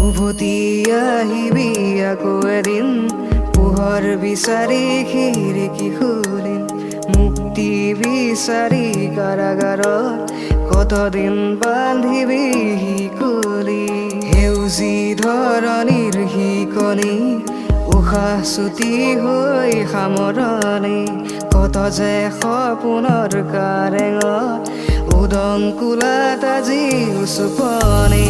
উভতি আহিবি আকৌ এদিন পোহৰ বিচাৰি খিৰিকী খুলিম মুক্তি বিচাৰি কাৰাগাৰত কতদিন বান্ধিবি শিকলি সেউজী ধৰণিৰ শিকনি উশাহ চুটি হৈ সামৰণি কত যে সপোনৰ কাৰেঙত উদং কুলাত আজি উচুপনি